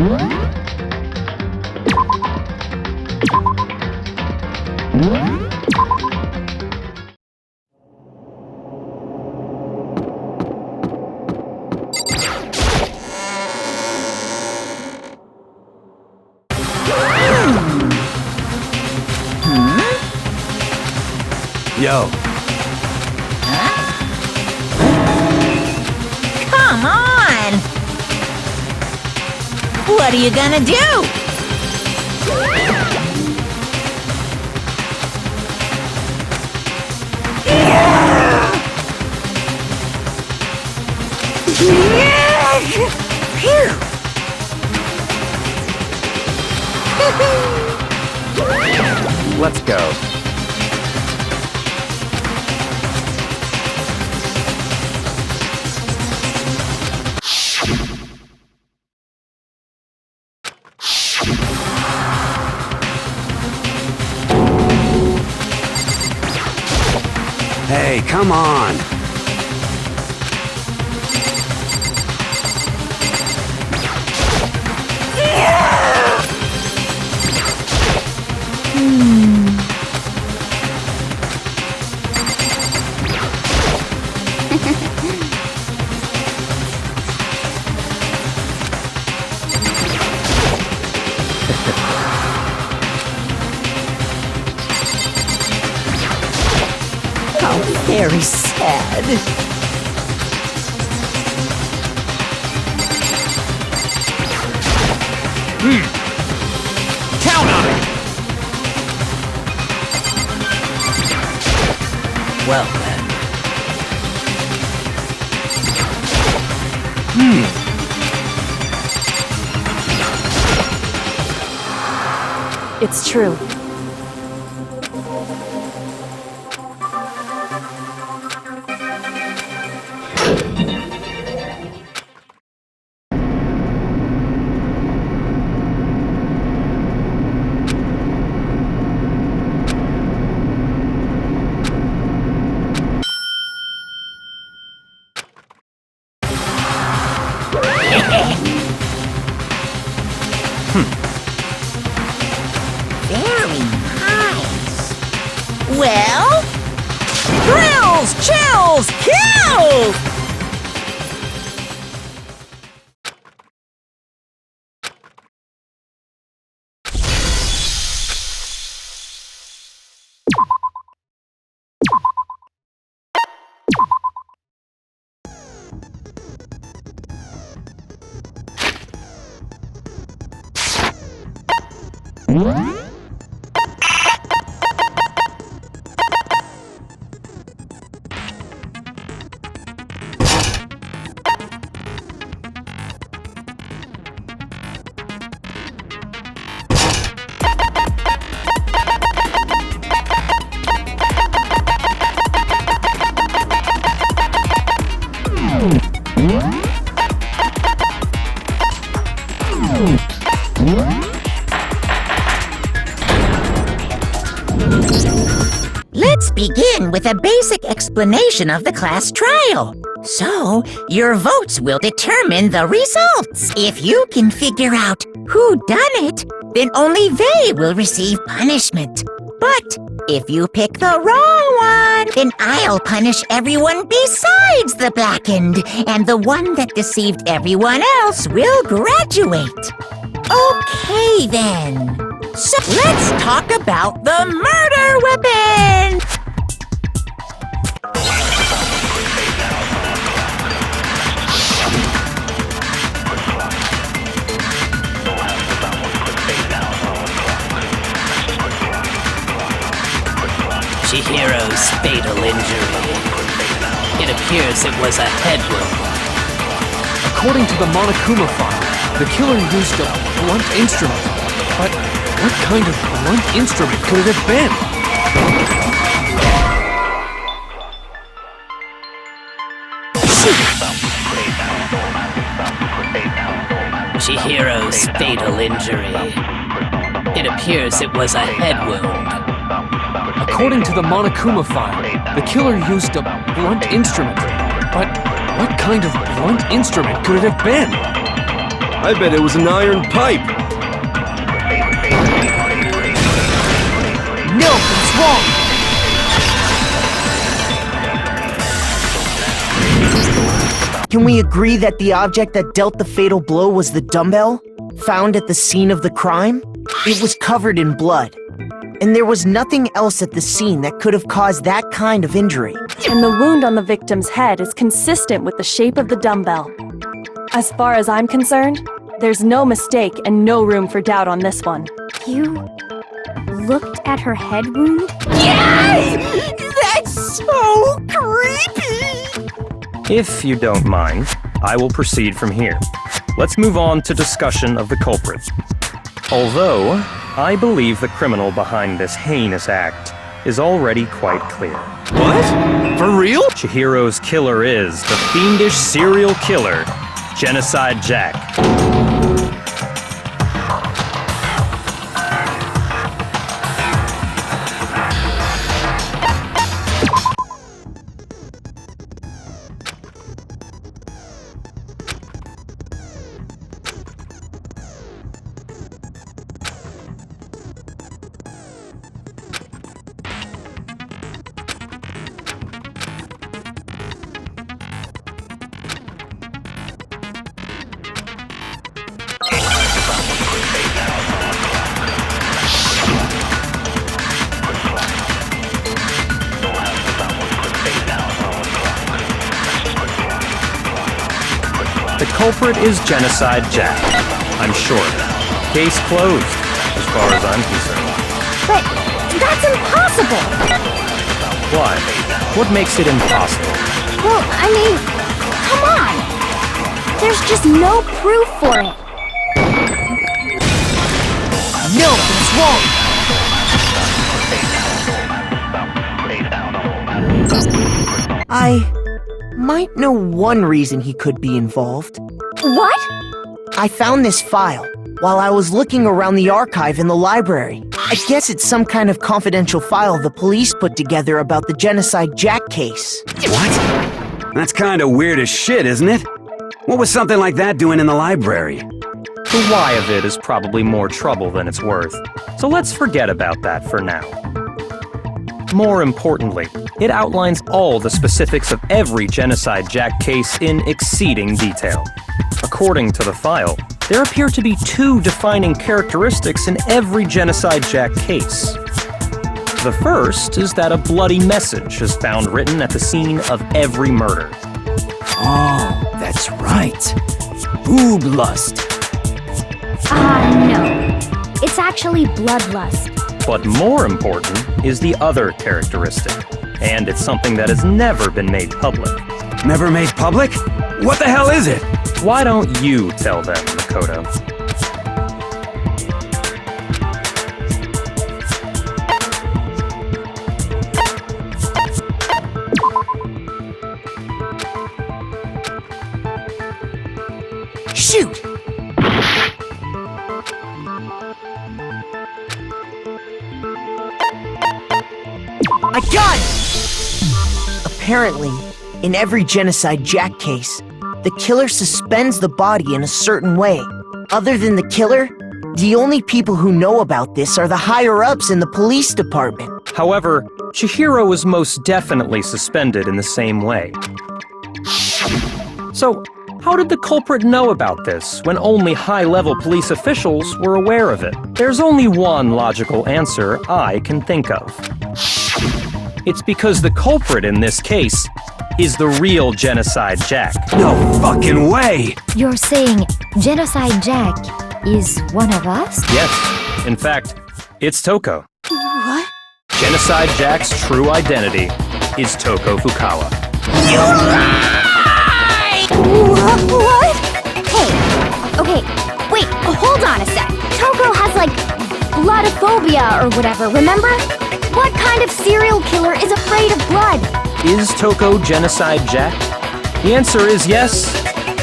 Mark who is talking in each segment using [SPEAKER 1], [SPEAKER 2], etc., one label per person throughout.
[SPEAKER 1] Yo.
[SPEAKER 2] Come on! What are you gonna do?
[SPEAKER 1] Let's go. Hey, come on!
[SPEAKER 2] How very sad.
[SPEAKER 1] Count on it!
[SPEAKER 3] Well then.
[SPEAKER 4] It's true.
[SPEAKER 2] Very nice. Well, thrills, chills, kills! Let's begin with a basic explanation of the class trial. So, your votes will determine the results. If you can figure out who done it, then only they will receive punishment. But if you pick the wrong one, then I'll punish everyone besides the blackened, and the one that deceived everyone else will graduate. Okay, then. So let's talk about the murder weapon!
[SPEAKER 3] Chihiro's fatal injury. It appears it was a head wound.
[SPEAKER 5] According to the Monokuma file, the killer used a blunt instrument. But what kind of blunt instrument could it have been?
[SPEAKER 3] Chihiro's fatal injury. It appears it was a head wound.
[SPEAKER 5] According to the Monokuma file, the killer used a blunt instrument. But what kind of blunt instrument could it have been?
[SPEAKER 4] I bet it was an iron pipe.
[SPEAKER 6] No, it's wrong. Can we agree that the object that dealt the fatal blow was the dumbbell, found at the scene of the crime? It was covered in blood, and there was nothing else at the scene that could have caused that kind of injury.
[SPEAKER 7] And the wound on the victim's head is consistent with the shape of the dumbbell. As far as I'm concerned, there's no mistake and no room for doubt on this one.
[SPEAKER 8] You looked at her head wound?
[SPEAKER 2] Yay! That's so creepy!
[SPEAKER 9] If you don't mind, I will proceed from here. Let's move on to discussion of the culprit. Although, I believe the criminal behind this heinous act is already quite clear.
[SPEAKER 4] What? For real?
[SPEAKER 9] Chihiro's killer is the fiendish serial killer, Genocide Jack. The culprit is Genocide Jack. I'm sure. Case closed, as far as I'm concerned.
[SPEAKER 8] But that's impossible!
[SPEAKER 9] Why? What makes it impossible?
[SPEAKER 8] Well, I mean, come on! There's just no proof for it.
[SPEAKER 6] No, it's wrong. I might know one reason he could be involved.
[SPEAKER 8] What?
[SPEAKER 6] I found this file while I was looking around the archive in the library. I guess it's some kind of confidential file the police put together about the Genocide Jack case.
[SPEAKER 1] What? That's kind of weird as shit, isn't it? What was something like that doing in the library?
[SPEAKER 9] The why of it is probably more trouble than it's worth, so let's forget about that for now. More importantly, it outlines all the specifics of every Genocide Jack case in exceeding detail. According to the file, there appear to be two defining characteristics in every Genocide Jack case. The first is that a bloody message is found written at the scene of every murder.
[SPEAKER 1] Oh, that's right. Boob lust.
[SPEAKER 8] No. It's actually bloodlust.
[SPEAKER 9] But more important is the other characteristic, and it's something that has never been made public.
[SPEAKER 1] Never made public? What the hell is it?
[SPEAKER 9] Why don't you tell them, Makoto?
[SPEAKER 6] Shoot! I got it! Apparently, in every Genocide Jack case, the killer suspends the body in a certain way. Other than the killer, the only people who know about this are the higher-ups in the police department.
[SPEAKER 9] However, Chihiro was most definitely suspended in the same way. So, how did the culprit know about this when only high-level police officials were aware of it? There's only one logical answer I can think of. It's because the culprit in this case is the real Genocide Jack.
[SPEAKER 1] No fucking way!
[SPEAKER 8] You're saying Genocide Jack is one of us?
[SPEAKER 9] Yes, in fact, it's Toko.
[SPEAKER 6] What?
[SPEAKER 9] Genocide Jack's true identity is Toko Fukawa.
[SPEAKER 8] What? Hey, okay, wait, hold on a sec. Toko has like bloodophobia or whatever, remember? What kind of serial killer is afraid of blood?
[SPEAKER 9] Is Toko Genocide Jack? The answer is yes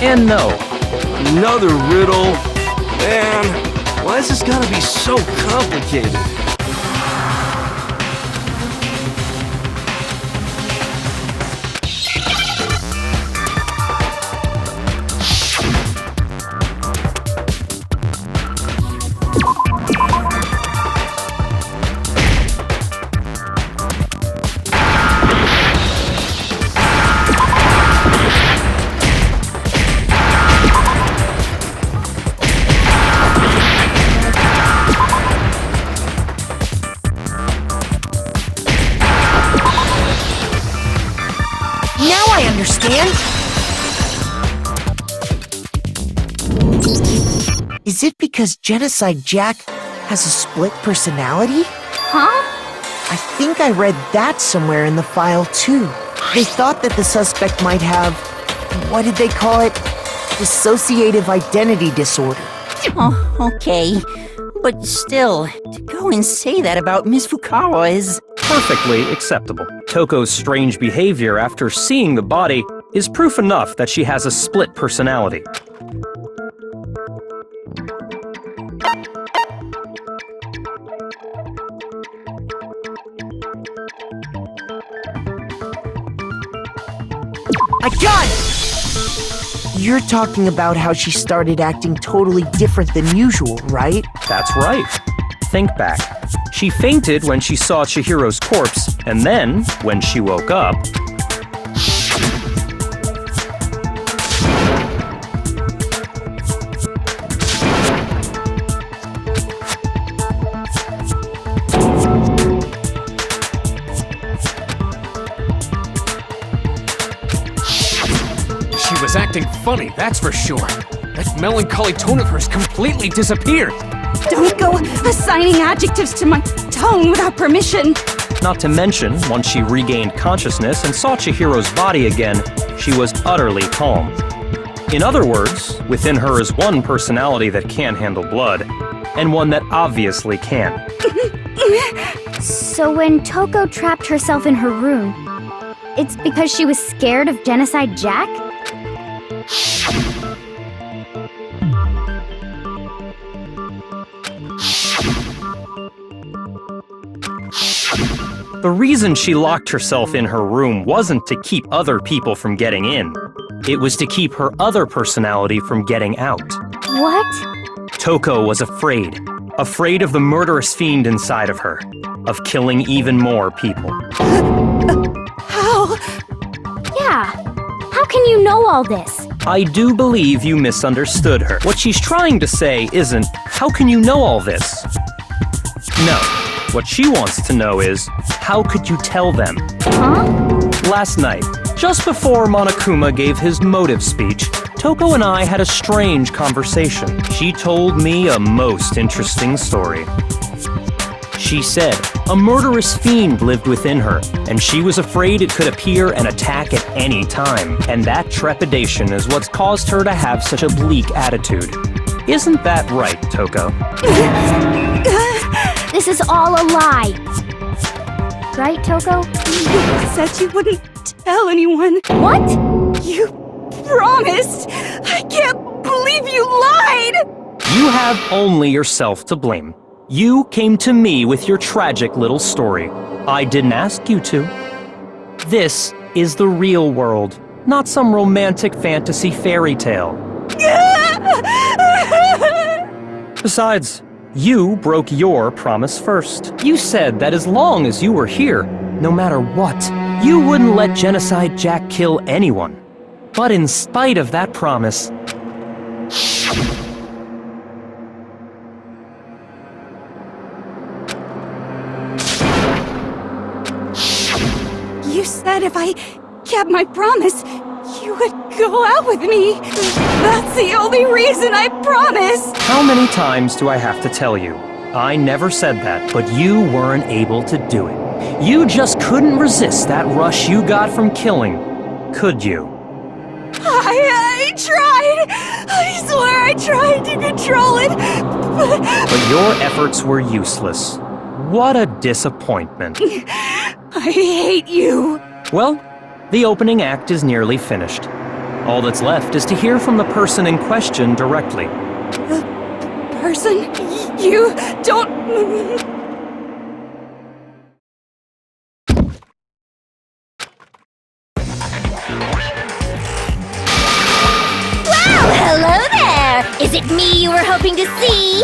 [SPEAKER 9] and no.
[SPEAKER 4] Another riddle. Man, why is this gotta be so complicated?
[SPEAKER 6] Is it because Genocide Jack has a split personality?
[SPEAKER 8] Huh?
[SPEAKER 6] I think I read that somewhere in the file, too. They thought that the suspect might have, what did they call it? Dissociative identity disorder.
[SPEAKER 2] Oh, okay. But still, to go and say that about Miss Fukawa is...
[SPEAKER 9] Perfectly acceptable. Toko's strange behavior after seeing the body is proof enough that she has a split personality.
[SPEAKER 6] I got it! You're talking about how she started acting totally different than usual, right?
[SPEAKER 9] That's right. Think back. She fainted when she saw Chihiro's corpse, and then, when she woke up...
[SPEAKER 5] She was acting funny, that's for sure. That melancholy tone of hers completely disappeared.
[SPEAKER 10] Don't go assigning adjectives to my tone without permission.
[SPEAKER 9] Not to mention, once she regained consciousness and saw Chihiro's body again, she was utterly calm. In other words, within her is one personality that can't handle blood, and one that obviously can.
[SPEAKER 8] So when Toko trapped herself in her room, it's because she was scared of Genocide Jack?
[SPEAKER 9] The reason she locked herself in her room wasn't to keep other people from getting in. It was to keep her other personality from getting out.
[SPEAKER 8] What?
[SPEAKER 9] Toko was afraid. Afraid of the murderous fiend inside of her. Of killing even more people.
[SPEAKER 10] How?
[SPEAKER 8] Yeah. How can you know all this?
[SPEAKER 9] I do believe you misunderstood her. What she's trying to say isn't, how can you know all this? No. What she wants to know is, how could you tell them?
[SPEAKER 8] Huh?
[SPEAKER 9] Last night, just before Monokuma gave his motive speech, Toko and I had a strange conversation. She told me a most interesting story. She said a murderous fiend lived within her, and she was afraid it could appear and attack at any time. And that trepidation is what's caused her to have such a bleak attitude. Isn't that right, Toko?
[SPEAKER 8] This is all a lie. Right, Toko?
[SPEAKER 10] You said you wouldn't tell anyone.
[SPEAKER 8] What?
[SPEAKER 10] You promised. I can't believe you lied.
[SPEAKER 9] You have only yourself to blame. You came to me with your tragic little story. I didn't ask you to. This is the real world, not some romantic fantasy fairy tale. Besides, you broke your promise first. You said that as long as you were here, no matter what, you wouldn't let Genocide Jack kill anyone. But in spite of that promise,
[SPEAKER 10] You said if I kept my promise, you would go out with me. That's the only reason I promised.
[SPEAKER 9] how many times do I have to tell you? I never said that, but you weren't able to do it. You just couldn't resist that rush you got from killing, could you?
[SPEAKER 10] I tried. I swear I tried to control it.
[SPEAKER 9] But your efforts were useless. What a disappointment.
[SPEAKER 10] I hate you.
[SPEAKER 9] Well, the opening act is nearly finished. All that's left is to hear from the person in question directly.
[SPEAKER 10] The person you don't...
[SPEAKER 8] Hello there! Is it me you were hoping to see?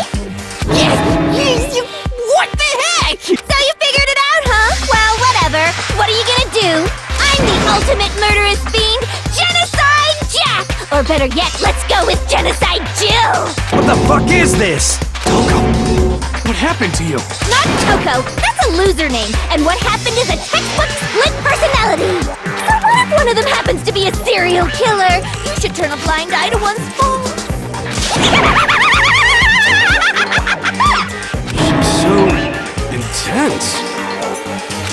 [SPEAKER 8] What the heck? So you figured it out, huh? Well, whatever. What are you gonna do? I'm the ultimate murderous fiend, Genocide Jack! Or better yet, let's go with Genocide Jill!
[SPEAKER 1] What the fuck is this?
[SPEAKER 5] Toko, what happened to you?
[SPEAKER 8] Not Toko, that's a loser name. And what happened is a textbook split personality. So what if one of them happens to be a serial killer? You should turn a blind eye to one's faults.
[SPEAKER 4] intense.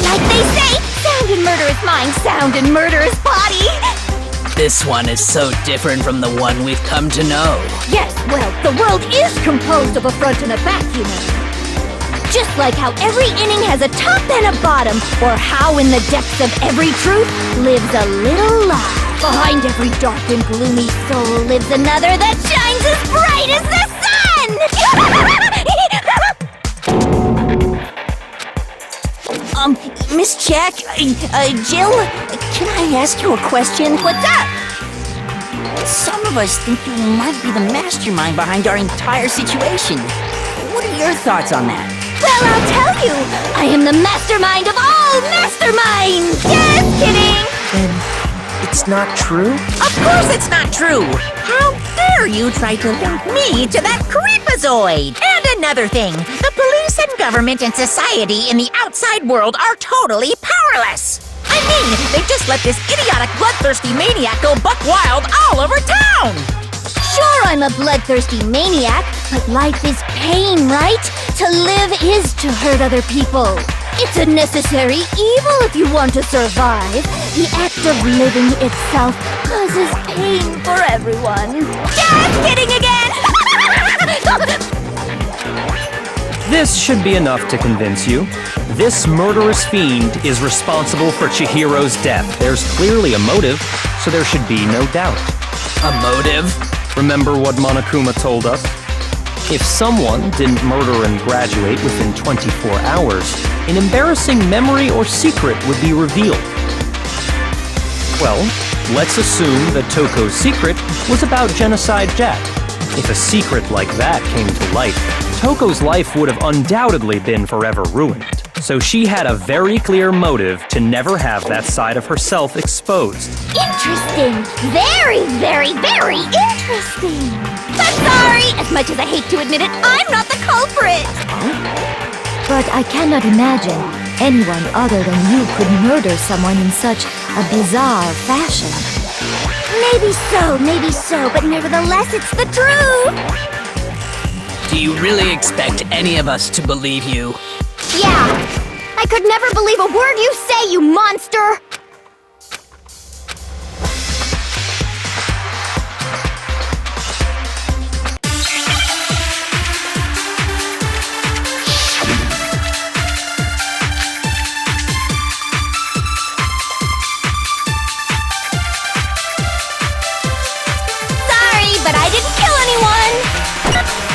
[SPEAKER 8] Like they say, sound and murder is mind, sound and murder is body.
[SPEAKER 3] This one is so different from the one we've come to know.
[SPEAKER 8] Yes, well, the world is composed of a front and a back, you know. Just like how every inning has a top and a bottom, or how in the depths of every truth lives a little lie. Behind every dark and gloomy soul lives another that shines as bright as the sun!
[SPEAKER 2] Miss Jack, Jill, can I ask you a question?
[SPEAKER 8] What's up?
[SPEAKER 2] Some of us think you might be the mastermind behind our entire situation. What are your thoughts on that?
[SPEAKER 8] Well, I'll tell you, I am the mastermind of all masterminds! Just kidding!
[SPEAKER 6] Then it's not true?
[SPEAKER 2] Of course it's not true! How dare you try to link me to that creepazoid? And another thing, the police and government and society in the outside world are totally powerless! I mean, they just let this idiotic bloodthirsty maniac go buck wild all over town!
[SPEAKER 8] Sure, I'm a bloodthirsty maniac, but life is pain, right? To live is to hurt other people. It's a necessary evil if you want to survive. The act of living itself causes pain for everyone. Just kidding again!
[SPEAKER 9] This should be enough to convince you. This murderous fiend is responsible for Chihiro's death. There's clearly a motive, so there should be no doubt.
[SPEAKER 3] A motive?
[SPEAKER 9] Remember what Monokuma told us? If someone didn't murder and graduate within 24 hours, an embarrassing memory or secret would be revealed. Well, let's assume that Toko's secret was about Genocide Jack. If a secret like that came to light, Toko's life would have undoubtedly been forever ruined. So she had a very clear motive to never have that side of herself exposed.
[SPEAKER 8] Interesting. Very, very, very interesting. But sorry, as much as I hate to admit it, I'm not the culprit.
[SPEAKER 11] But I cannot imagine anyone other than you could murder someone in such a bizarre fashion.
[SPEAKER 8] Maybe so, but nevertheless, it's the truth.
[SPEAKER 3] Do you really expect any of us to believe you?
[SPEAKER 8] Yeah. I could never believe a word you say, you monster! Sorry, but I didn't kill anyone!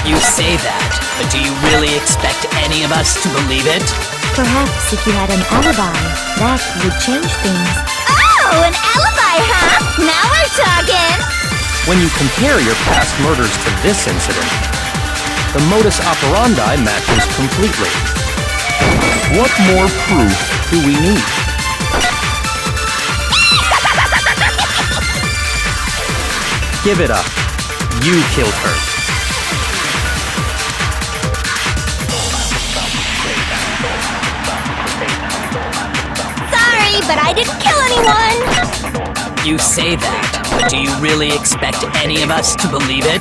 [SPEAKER 3] You say that, but do you really expect any of us to believe it?
[SPEAKER 11] Perhaps if you had an alibi, that would change things.
[SPEAKER 8] Oh, an alibi, huh? Now we're talking!
[SPEAKER 9] When you compare your past murders to this incident, the modus operandi matches completely. What more proof do we need? Give it up. You killed her.
[SPEAKER 8] But I didn't kill anyone!
[SPEAKER 3] You say that, but do you really expect any of us to believe it?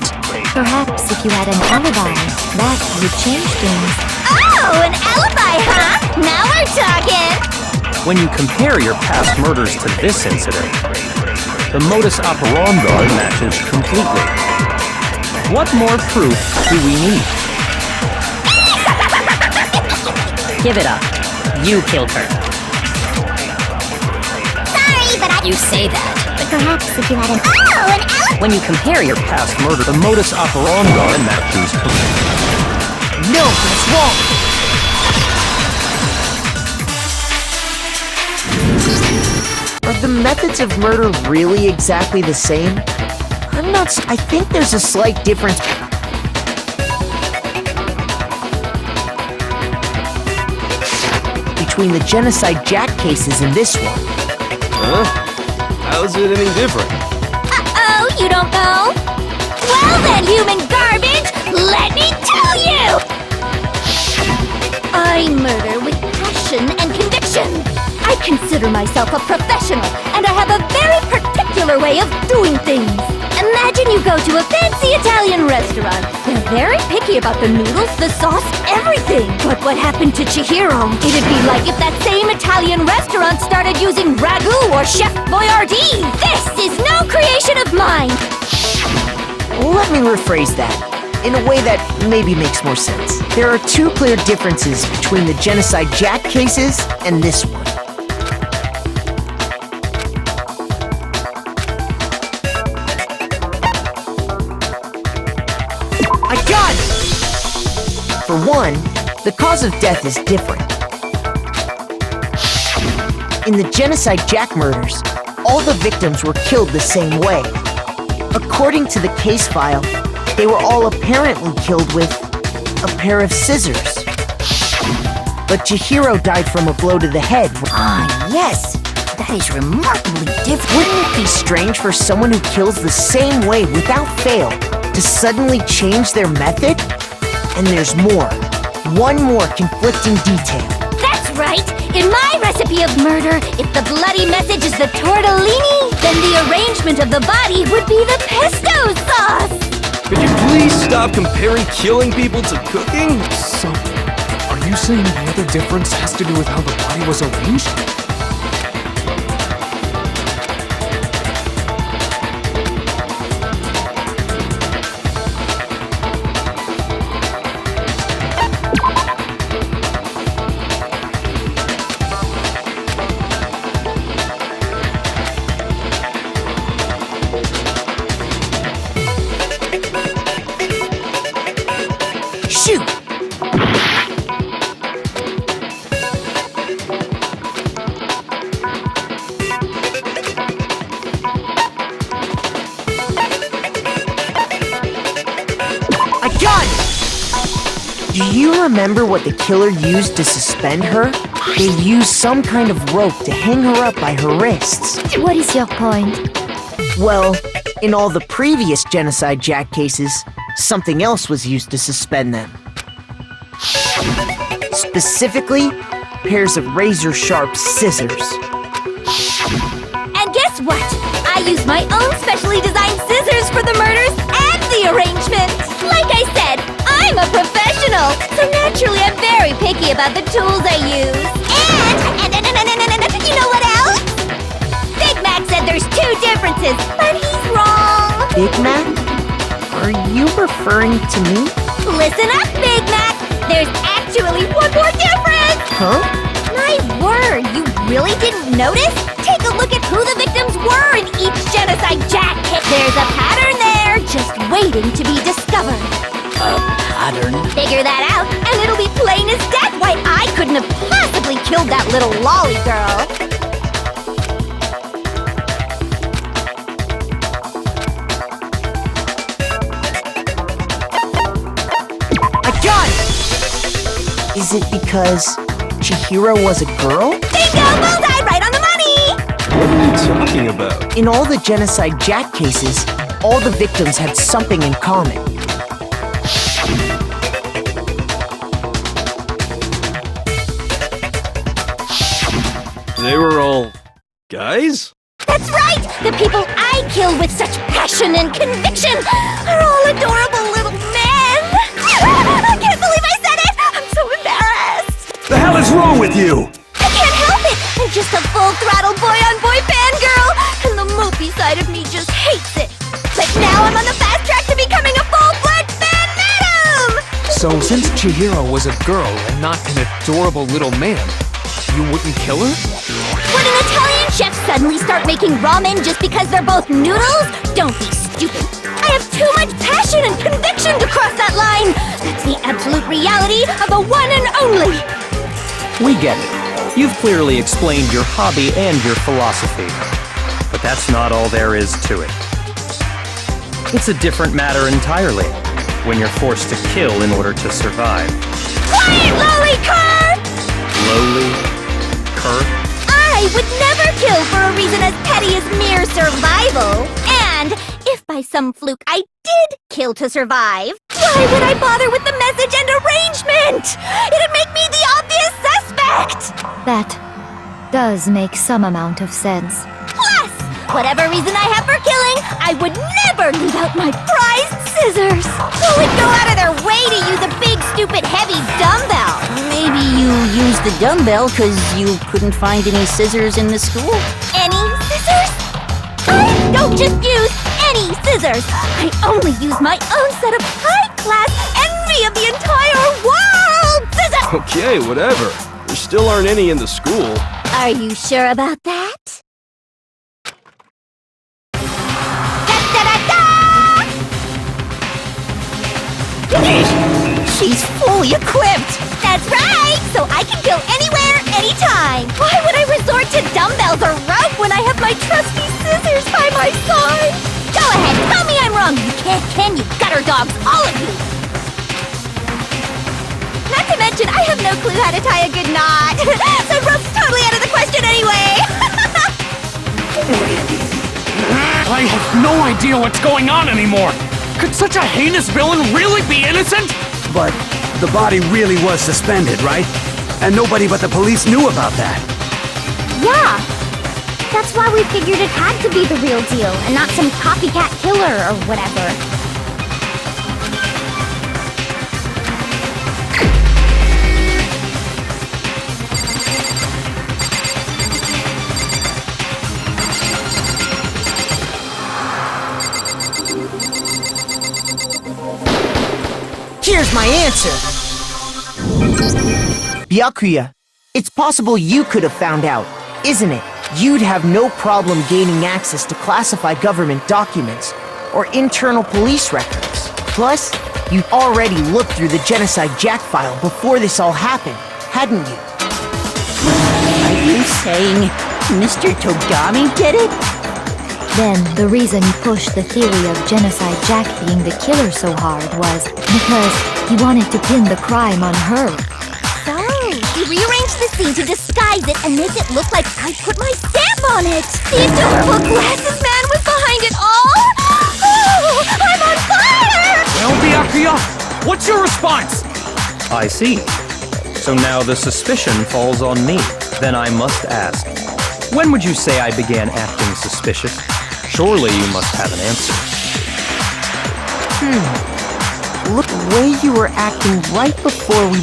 [SPEAKER 11] Perhaps if you had an alibi, that would change things.
[SPEAKER 8] Oh, an alibi, huh? Now we're talking!
[SPEAKER 9] When you compare your past murders to this incident, the modus operandi matches completely. What more proof do we need?
[SPEAKER 2] Give it up. You killed her.
[SPEAKER 3] You say that, but
[SPEAKER 11] perhaps if you had an...
[SPEAKER 8] Oh, an alibi!
[SPEAKER 9] When you compare your past murder, the modus operandi matches completely.
[SPEAKER 6] No, that's wrong! Are the methods of murder really exactly the same? I think there's a slight difference. Between the Genocide Jack cases and this one.
[SPEAKER 4] Huh? How's it any different?
[SPEAKER 8] Uh-oh, you don't know? Well then, human garbage, let me tell you! I murder with passion and conviction. I consider myself a professional, and I have a very particular way of doing things. Imagine Imagine you go to a fancy Italian restaurant. They're very picky about the noodles, the sauce, everything. But what happened to Chihiro? It'd be like if that same Italian restaurant started using ragu or Chef Boyardee. This is no creation of mine.
[SPEAKER 6] Let me rephrase that in a way that maybe makes more sense. There are two clear differences between the Genocide Jack cases and this one. I got it! For one, the cause of death is different. In the Genocide Jack murders, all the victims were killed the same way. According to the case file, they were all apparently killed with a pair of scissors. But Chihiro died from a blow to the head.
[SPEAKER 2] Ah, yes. That is remarkably different.
[SPEAKER 6] Wouldn't it be strange for someone who kills the same way without fail to suddenly change their method? And there's more. One more conflicting detail.
[SPEAKER 8] That's right! In my recipe of murder, if the bloody message is the tortellini, then the arrangement of the body would be the pesto sauce!
[SPEAKER 4] Could you please stop comparing killing people to cooking?
[SPEAKER 5] So, are you saying the other difference has to do with how the body was arranged?
[SPEAKER 6] Shoot! I got it! Do you remember what the killer used to suspend her? They used some kind of rope to hang her up by her wrists.
[SPEAKER 11] What is your point?
[SPEAKER 6] Well, in all the previous Genocide Jack cases, something else was used to suspend them. Specifically, pairs of razor-sharp scissors.
[SPEAKER 8] And guess what? I used my own specially designed scissors for the murders and the arrangement! Like I said, I'm a professional, so naturally I'm very picky about the tools I use. And you know what else? Big Mac said there's two differences, but he's wrong!
[SPEAKER 6] Big Mac? Are you referring to me?
[SPEAKER 8] Listen up, Big Mac! There's actually one more difference!
[SPEAKER 6] Huh?
[SPEAKER 8] My word, you really didn't notice? Take a look at who the victims were in each Genocide Jack case. There's a pattern there, just waiting to be discovered.
[SPEAKER 3] A pattern?
[SPEAKER 8] Figure that out, and it'll be plain as death why I couldn't have possibly killed that little lolly girl.
[SPEAKER 6] Is it because Chihiro was a girl?
[SPEAKER 8] Bingo! Bullseye! Right on the money!
[SPEAKER 4] What are you talking about?
[SPEAKER 6] In all the Genocide Jack cases, all the victims had something in common.
[SPEAKER 4] They were all guys?
[SPEAKER 8] That's right! The people I kill with such passion and conviction are all adorable little men! I can't believe I said it! I'm so embarrassed!
[SPEAKER 1] The hell is wrong with you?
[SPEAKER 8] I can't help it! I'm just a full-throttle boy-on-boy fangirl! And the mopey side of me just hates it! But now I'm on the fast track to becoming a full-fledged fan madam!
[SPEAKER 5] So since Chihiro was a girl and not an adorable little man, you wouldn't kill her?
[SPEAKER 8] Would an Italian chef suddenly start making ramen just because they're both noodles? Don't be stupid. I have too much passion and conviction to cross that line. That's the absolute reality of the one and only.
[SPEAKER 9] We get it. You've clearly explained your hobby and your philosophy. But that's not all there is to it. It's a different matter entirely when you're forced to kill in order to survive.
[SPEAKER 8] Quiet, lowly cur!
[SPEAKER 9] Lowly? Cur?
[SPEAKER 8] I would never kill for a reason as petty as mere survival. And if by some fluke I did kill to survive, why would I bother with the message and arrangement? It'd make me the obvious suspect!
[SPEAKER 11] That does make some amount of sense.
[SPEAKER 8] Plus, Whatever reason I have for killing, I would never leave out my prized scissors. Who would go out of their way to use a big, stupid, heavy dumbbell?
[SPEAKER 2] Maybe you used the dumbbell because you couldn't find any scissors in the school?
[SPEAKER 8] Any scissors? I don't just use any scissors. I only use my own set of high-class envy of the entire world scissors!
[SPEAKER 4] Okay, whatever. There still aren't any in the school.
[SPEAKER 8] Are you sure about that?
[SPEAKER 2] She's fully equipped!
[SPEAKER 8] That's right! So I can go anywhere, anytime! Why would I resort to dumbbells or rope when I have my trusty scissors by my side? Go ahead, tell me I'm wrong! You can't, can you? Gutter dogs, all of you! Not to mention, I have no clue how to tie a good knot! So rope's totally out of the question anyway!
[SPEAKER 5] I have no idea what's going on anymore! Could such a heinous villain really be innocent?
[SPEAKER 1] But the body really was suspended, right? And nobody but the police knew about that.
[SPEAKER 8] Yeah! That's why we figured it had to be the real deal, and not some copycat killer or whatever.
[SPEAKER 6] Here's my answer! Byakuya, it's possible you could have found out, isn't it? You'd have no problem gaining access to classified government documents or internal police records. Plus, you'd already looked through the Genocide Jack file before this all happened, hadn't you?
[SPEAKER 2] Are you saying Mr. Togami did it?
[SPEAKER 11] Then, the reason he pushed the theory of Genocide Jack being the killer so hard was because he wanted to pin the crime on her.
[SPEAKER 8] So, he rearranged the scene to disguise it and make it look like I put my stamp on it! The adorable glasses man was behind it all! Oh, I'm on fire!
[SPEAKER 5] Well, Byakuya, what's your response?
[SPEAKER 9] I see. So now the suspicion falls on me. Then I must ask, when would you say I began acting suspicious? Surely you must have an answer.
[SPEAKER 6] Look, the way you were acting right before we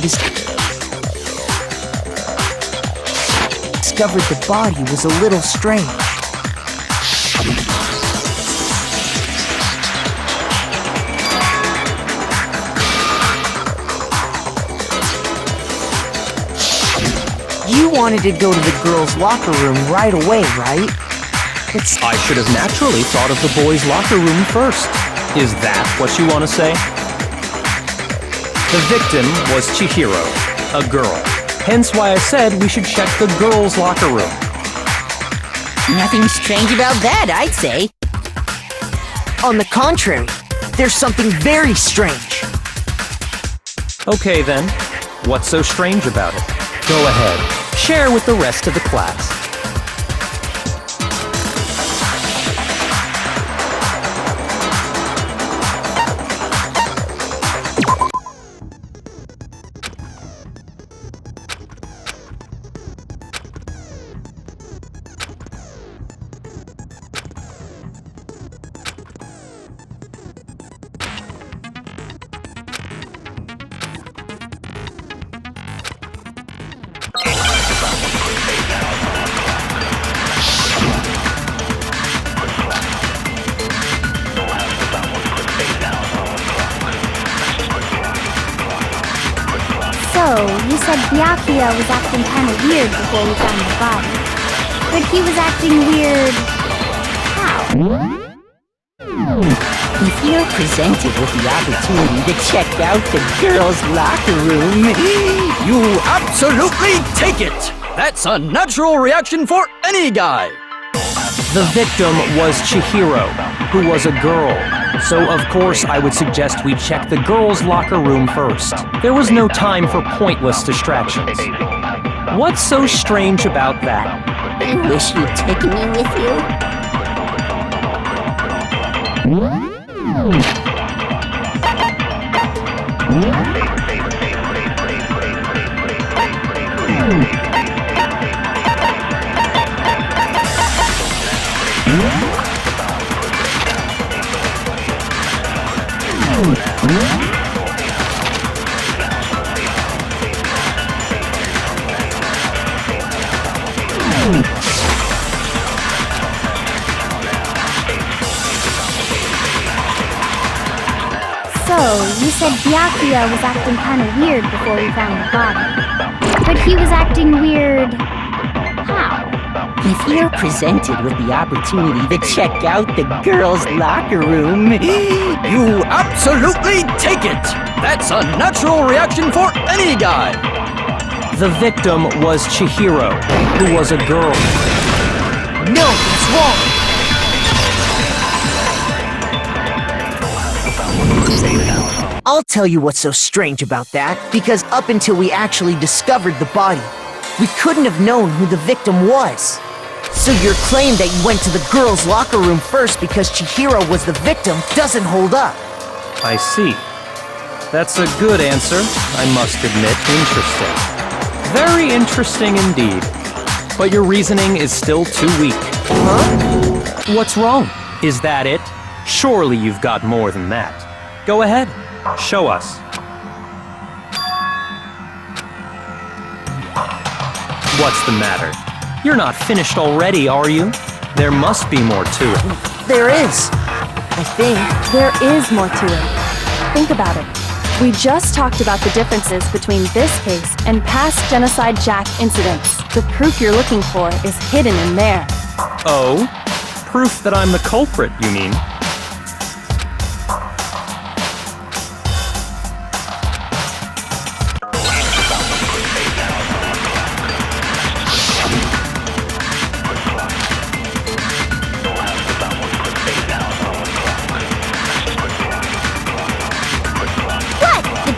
[SPEAKER 6] discovered the body was a little strange. You wanted to go to the girls' locker room right away, right?
[SPEAKER 9] I should have naturally thought of the boys' locker room first. Is that what you want to say? The victim was Chihiro, a girl. Hence why I said we should check the girls' locker room.
[SPEAKER 2] Nothing strange about that, I'd say.
[SPEAKER 6] On the contrary, there's something very strange.
[SPEAKER 9] Okay then, what's so strange about it? Go ahead, share with the rest of the class.
[SPEAKER 8] So, you said Byakuya was acting kind of weird before we found the body. But he was acting weird... how?
[SPEAKER 2] If you're presented with the opportunity to check out the girls' locker room,
[SPEAKER 12] you absolutely take it! That's a natural reaction for any guy!
[SPEAKER 9] The victim was Chihiro, who was a girl. So of course I would suggest we check the girls' locker room first. There was no time for pointless distractions. What's so strange about that?
[SPEAKER 2] I wish you'd taken me with you.
[SPEAKER 8] So, you said Byakuya was acting kind of weird before we found the body. But he was acting weird... how?
[SPEAKER 2] If you're presented with the opportunity to check out the girls' locker room,
[SPEAKER 12] You absolutely take it! That's a natural reaction for any guy!
[SPEAKER 9] The victim was Chihiro, who was a girl.
[SPEAKER 6] No, that's wrong! I'll tell you what's so strange about that, because up until we actually discovered the body, we couldn't have known who the victim was. So your claim that you went to the girls' locker room first because Chihiro was the victim doesn't hold up.
[SPEAKER 9] I see. That's a good answer, I must admit. Interesting. Very interesting indeed. But your reasoning is still too weak.
[SPEAKER 6] Huh?
[SPEAKER 9] What's wrong? Is that it? Surely you've got more than that. Go ahead. Show us. What's the matter? You're not finished already, are you? There must be more to it.
[SPEAKER 6] There is. I think.
[SPEAKER 7] There is more to it. Think about it. We just talked about the differences between this case and past Genocide Jack incidents. The proof you're looking for is hidden in there.
[SPEAKER 9] Oh? Proof that I'm the culprit, you mean?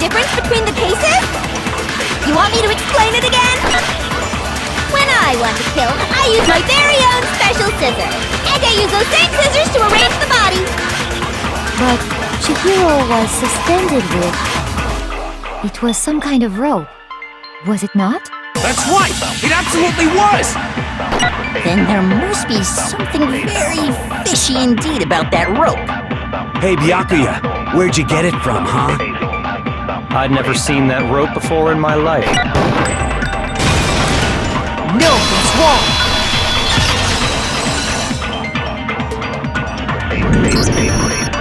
[SPEAKER 8] Difference between the cases? You want me to explain it again? When I want to kill, I use my very own special scissors. And I use those same scissors to arrange the body.
[SPEAKER 11] But Chihiro was suspended with... It was some kind of rope. Was it not?
[SPEAKER 12] That's right! It absolutely was!
[SPEAKER 2] then there must be something very fishy indeed about that rope.
[SPEAKER 1] Hey, Byakuya, where'd you get it from, huh?
[SPEAKER 9] I'd never seen that rope before in my life.
[SPEAKER 6] No, it's wrong!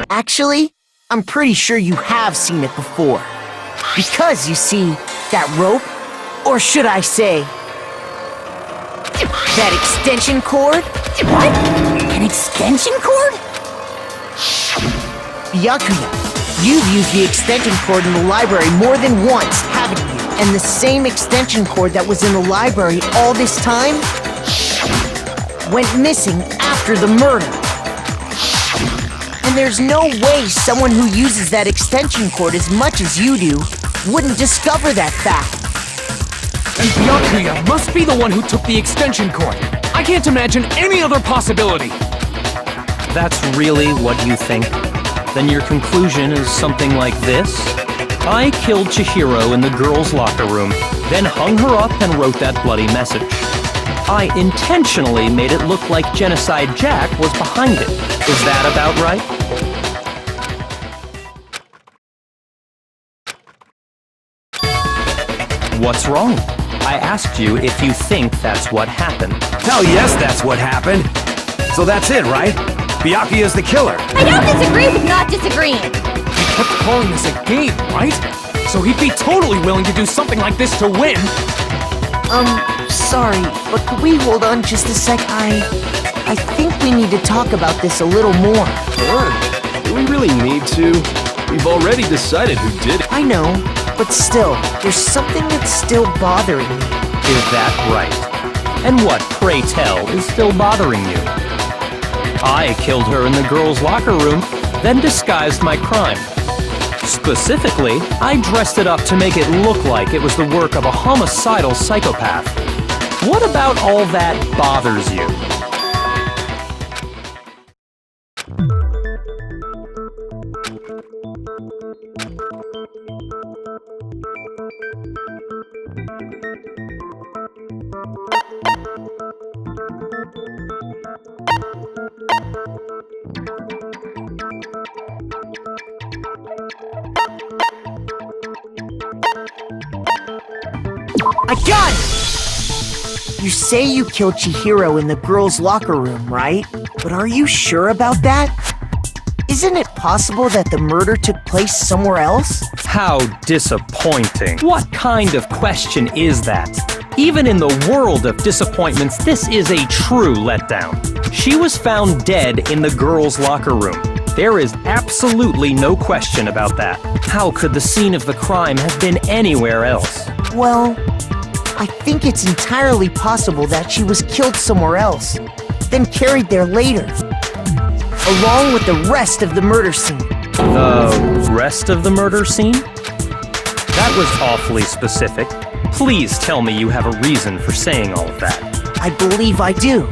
[SPEAKER 6] Actually, I'm pretty sure you have seen it before. Because, you see, that rope, or should I say, that extension cord?
[SPEAKER 2] What? An extension cord?
[SPEAKER 6] Byakuya, you've used the extension cord in the library more than once, haven't you? And the same extension cord that was in the library all this time went missing after the murder. And there's no way someone who uses that extension cord as much as you do wouldn't discover that fact.
[SPEAKER 5] And Byakuya must be the one who took the extension cord. I can't imagine any other possibility.
[SPEAKER 9] That's really what you think? Then your conclusion is something like this? I killed Chihiro in the girls' locker room, then hung her up and wrote that bloody message. I intentionally made it look like Genocide Jack was behind it. Is that about right? What's wrong? I asked you if you think that's what happened.
[SPEAKER 1] Hell yes, that's what happened. So that's it, right? Byakuya's the killer.
[SPEAKER 8] I don't disagree with not disagreeing.
[SPEAKER 5] He kept calling this a game, right? So he'd be totally willing to do something like this to win.
[SPEAKER 6] Sorry, but could we hold on just a sec? I think we need to talk about this a little more.
[SPEAKER 4] Sure. Do we really need to? We've already decided who did it.
[SPEAKER 6] I know, but still, there's something that's still bothering me.
[SPEAKER 9] Is that right? And what, pray tell, is still bothering you? I killed her in the girls' locker room, then disguised my crime. Specifically, I dressed it up to make it look like it was the work of a homicidal psychopath. What about all that bothers you?
[SPEAKER 6] I got it! You say you killed Chihiro in the girls' locker room, right? But are you sure about that? Isn't it possible that the murder took place somewhere else?
[SPEAKER 9] How disappointing. What kind of question is that? Even in the world of disappointments, this is a true letdown. She was found dead in the girls' locker room. There is absolutely no question about that. How could the scene of the crime have been anywhere else?
[SPEAKER 6] Well, I think it's entirely possible that she was killed somewhere else, then carried there later, along with the rest of the murder scene.
[SPEAKER 9] The rest of the murder scene? That was awfully specific. Please tell me you have a reason for saying all of that.
[SPEAKER 6] I believe I do.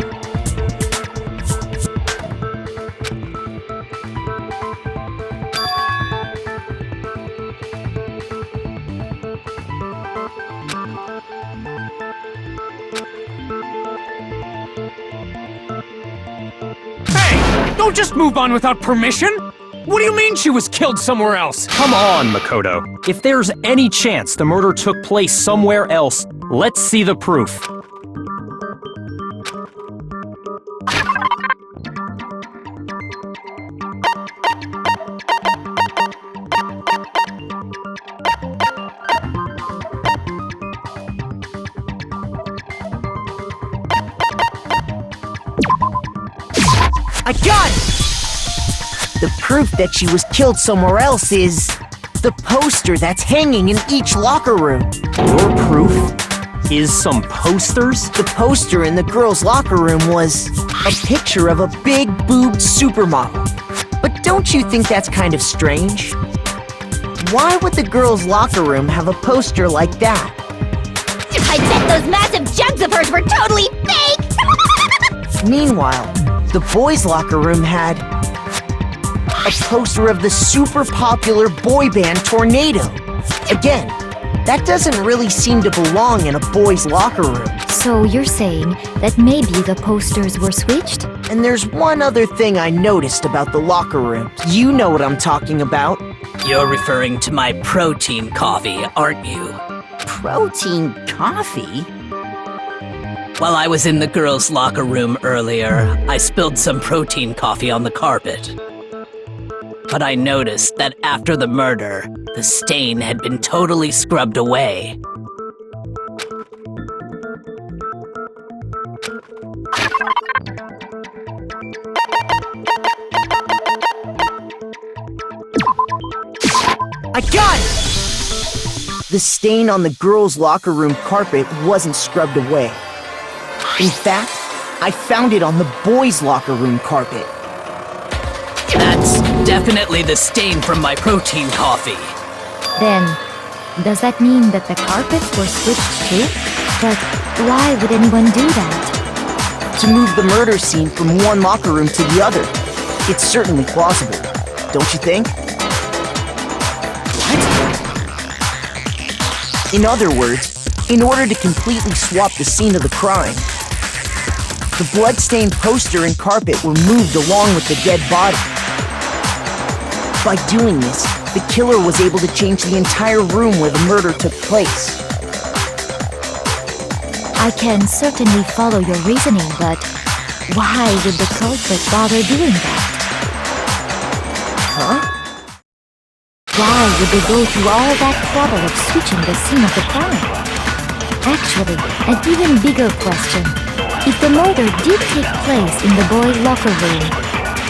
[SPEAKER 5] Don't just move on without permission! What do you mean she was killed somewhere else?
[SPEAKER 9] Come on, Makoto. If there's any chance the murder took place somewhere else, let's see the proof.
[SPEAKER 6] I got it! The proof that she was killed somewhere else is the poster that's hanging in each locker room.
[SPEAKER 9] Your proof is some posters?
[SPEAKER 6] The poster in the girls' locker room was a picture of a big-boobed supermodel. But don't you think that's kind of strange? Why would the girls' locker room have a poster like that?
[SPEAKER 8] I bet those massive jugs of hers were totally fake!
[SPEAKER 6] Meanwhile, the boys' locker room had a poster of the super popular boy band Tornado. Again, that doesn't really seem to belong in a boys' locker room.
[SPEAKER 11] So you're saying that maybe the posters were switched?
[SPEAKER 6] And there's one other thing I noticed about the locker room. You know what I'm talking about.
[SPEAKER 3] You're referring to my protein coffee, aren't you?
[SPEAKER 2] Protein coffee?
[SPEAKER 3] While I was in the girls' locker room earlier, I spilled some protein coffee on the carpet. But I noticed that after the murder, the stain had been totally scrubbed away.
[SPEAKER 6] I got it! The stain on the girls' locker room carpet wasn't scrubbed away. In fact, I found it on the boys' locker room carpet.
[SPEAKER 3] That's definitely the stain from my protein coffee.
[SPEAKER 11] Then, does that mean that the carpets were switched too? But why would anyone do that?
[SPEAKER 6] To move the murder scene from one locker room to the other. It's certainly plausible, don't you think? What? In other words, in order to completely swap the scene of the crime, the blood-stained poster and carpet were moved along with the dead body. By doing this, the killer was able to change the entire room where the murder took place.
[SPEAKER 11] I can certainly follow your reasoning, but why would the culprit bother doing that?
[SPEAKER 6] Huh?
[SPEAKER 11] Why would they go through all that trouble of switching the scene of the crime? Actually, an even bigger question. If the murder did take place in the boys' locker room,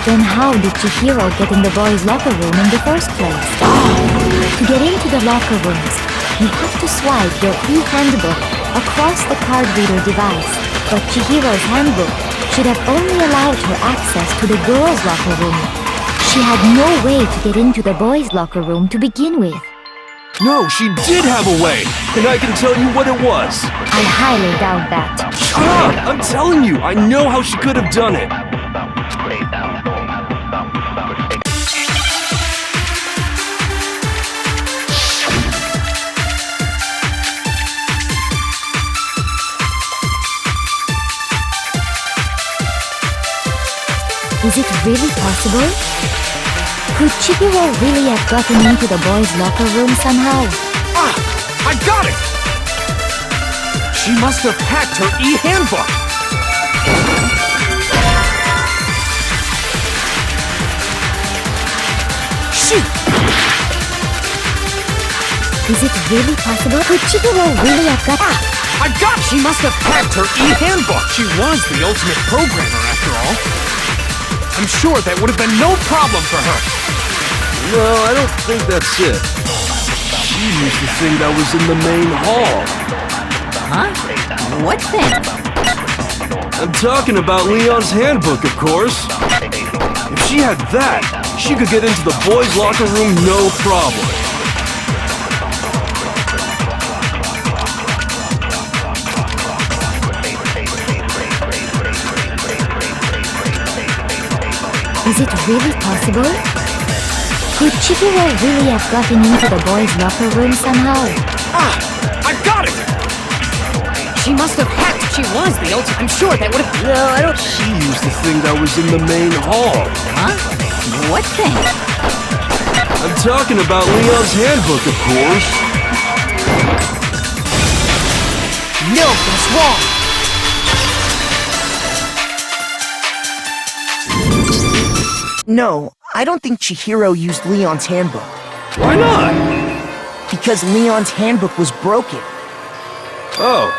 [SPEAKER 11] then how did Chihiro get in the boys' locker room in the first place? To get into the locker rooms, you have to swipe your e-handbook across the card reader device. But Chihiro's handbook should have only allowed her access to the girls' locker room. She had no way to get into the boys' locker room to begin with.
[SPEAKER 4] No, she did have a way, and I can tell you what it was.
[SPEAKER 11] I highly doubt that.
[SPEAKER 4] Shut up! I'm telling you, I know how she could have done it.
[SPEAKER 11] Is it really possible? Could Chihiro really have gotten into the boys' locker room somehow?
[SPEAKER 5] Ah! I got it! She must have hacked her e-handbook!
[SPEAKER 11] Shoot! Is it really possible? Could Chihiro really have got...
[SPEAKER 5] I got it! She must have hacked her e-handbook! She was the ultimate programmer, after all. I'm sure that would have been no problem for her.
[SPEAKER 4] No, I don't think that's it. She used the thing that was in the main hall.
[SPEAKER 2] Huh? What thing?
[SPEAKER 4] I'm talking about Leon's handbook, of course. If she had that, she could get into the boys' locker room no problem.
[SPEAKER 11] Is it really possible? Could Chihiro really have gotten into the boys' locker room somehow?
[SPEAKER 5] Ah! I got it! She must have hacked. She was the ultimate. I'm sure that would have...
[SPEAKER 4] No, I don't... She used the thing that was in the main hall.
[SPEAKER 2] Huh? What thing?
[SPEAKER 4] I'm talking about Leon's handbook, of course.
[SPEAKER 6] No, that's wrong! No, I don't think Chihiro used Leon's handbook.
[SPEAKER 4] Why not?
[SPEAKER 6] Because Leon's handbook was broken.
[SPEAKER 4] Oh.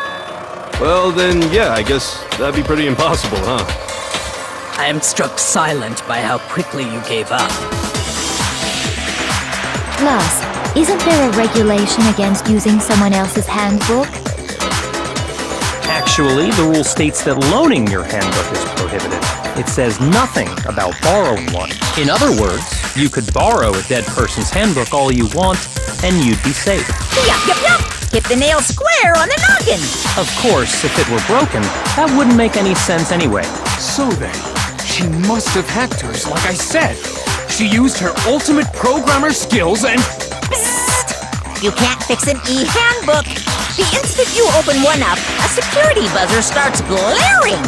[SPEAKER 4] Well, then, yeah, I guess that'd be pretty impossible, huh?
[SPEAKER 3] I am struck silent by how quickly you gave up.
[SPEAKER 11] Plus, isn't there a regulation against using someone else's handbook?
[SPEAKER 9] Actually, the rule states that loaning your handbook is prohibited. It says nothing about borrowing one. In other words, you could borrow a dead person's handbook all you want, and you'd be safe.
[SPEAKER 2] Yup! Hit the nail square on the noggin!
[SPEAKER 9] Of course, if it were broken, that wouldn't make any sense anyway.
[SPEAKER 5] So then, she must have hacked hers, like I said. She used her ultimate programmer skills and...
[SPEAKER 2] Psst! You can't fix an e-handbook! The instant you open one up, a security buzzer starts blaring!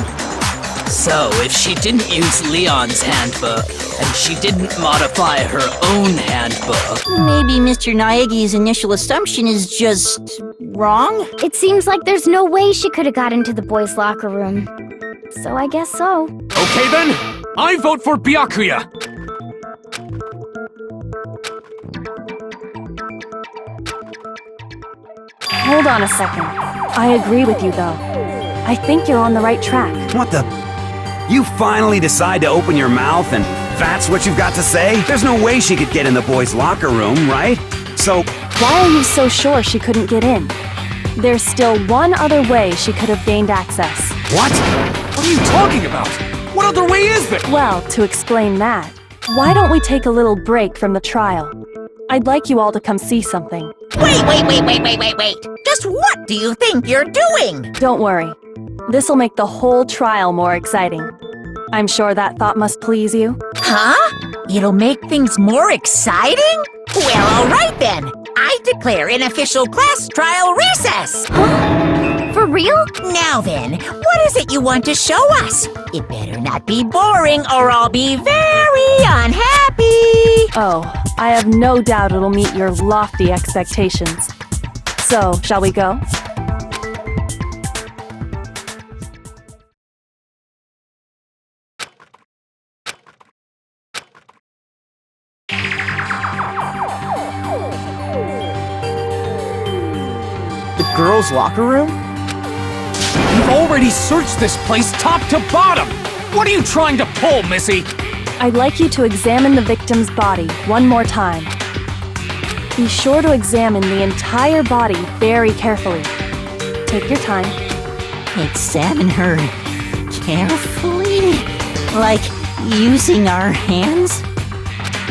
[SPEAKER 3] So, if she didn't use Leon's handbook, and she didn't modify her own handbook...
[SPEAKER 10] Maybe Mr. Naegi's initial assumption is just... wrong?
[SPEAKER 8] It seems like there's no way she could have got into the boys' locker room. So I guess so.
[SPEAKER 5] Okay then, I vote for Byakuya!
[SPEAKER 7] Hold on a second. I agree with you, though. I think you're on the right track.
[SPEAKER 1] What the? You finally decide to open your mouth and that's what you've got to say? There's no way she could get in the boys' locker room, right? So...
[SPEAKER 7] Why are you so sure she couldn't get in? There's still one other way she could have gained access.
[SPEAKER 1] What?
[SPEAKER 5] What are you talking about? What other way is there?
[SPEAKER 7] Well, to explain that, why don't we take a little break from the trial? I'd like you all to come see something.
[SPEAKER 2] Wait! Just what do you think you're doing?
[SPEAKER 7] Don't worry. This'll make the whole trial more exciting. I'm sure that thought must please you.
[SPEAKER 2] Huh? It'll make things more exciting? Well, alright then. I declare an official class trial recess.
[SPEAKER 8] Huh? For real?
[SPEAKER 2] Now then, what is it you want to show us? It better not be boring or I'll be very unhappy.
[SPEAKER 7] Oh, I have no doubt it'll meet your lofty expectations. So, shall we go?
[SPEAKER 6] The girls' locker room?
[SPEAKER 5] We've already searched this place top to bottom! What are you trying to pull, Missy?
[SPEAKER 7] I'd like you to examine the victim's body one more time. Be sure to examine the entire body very carefully. Take your time.
[SPEAKER 10] Examine her carefully? Like using our hands?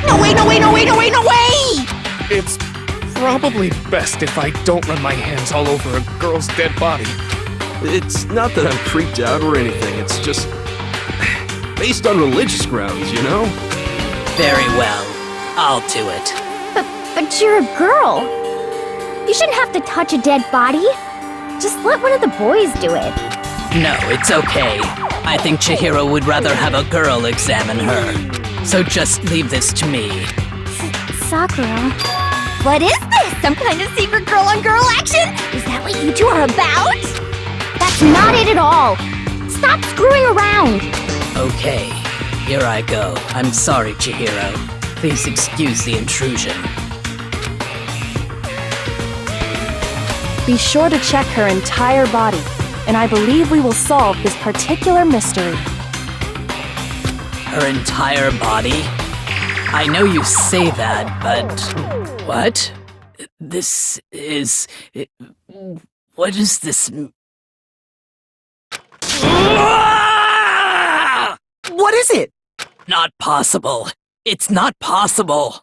[SPEAKER 2] No way!
[SPEAKER 5] It's probably best if I don't run my hands all over a girl's dead body.
[SPEAKER 4] It's not that I'm creeped out or anything, it's just... based on religious grounds, you know?
[SPEAKER 3] Very well. I'll do it.
[SPEAKER 8] But you're a girl. You shouldn't have to touch a dead body. Just let one of the boys do it.
[SPEAKER 3] No, it's okay. I think Chihiro would rather have a girl examine her. So just leave this to me.
[SPEAKER 8] Sakura. What is this? Some kind of secret girl-on-girl action? Is that what you two are about? That's not it at all! Stop screwing around!
[SPEAKER 3] Okay, here I go. I'm sorry, Chihiro. Please excuse the intrusion.
[SPEAKER 7] Be sure to check her entire body, and I believe we will solve this particular mystery.
[SPEAKER 3] Her entire body? I know you say that, but... What? This is... What is this...
[SPEAKER 6] What is it?
[SPEAKER 3] Not possible. It's not possible.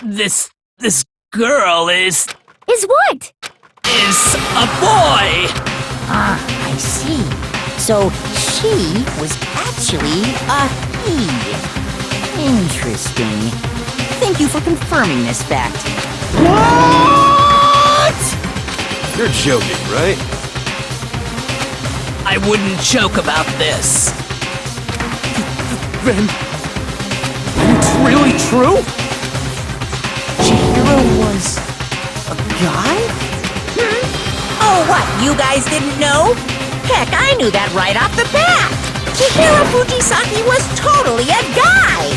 [SPEAKER 3] This girl is
[SPEAKER 8] what?
[SPEAKER 3] Is a boy!
[SPEAKER 2] Ah, I see. So she was actually a he. Interesting. Thank you for confirming this fact.
[SPEAKER 6] What?
[SPEAKER 4] You're joking, right?
[SPEAKER 3] I wouldn't joke about this.
[SPEAKER 5] Then it's really true?
[SPEAKER 2] Chihiro was a guy? Oh, what? You guys didn't know? Heck, I knew that right off the bat. Chihiro Fujisaki was totally a guy.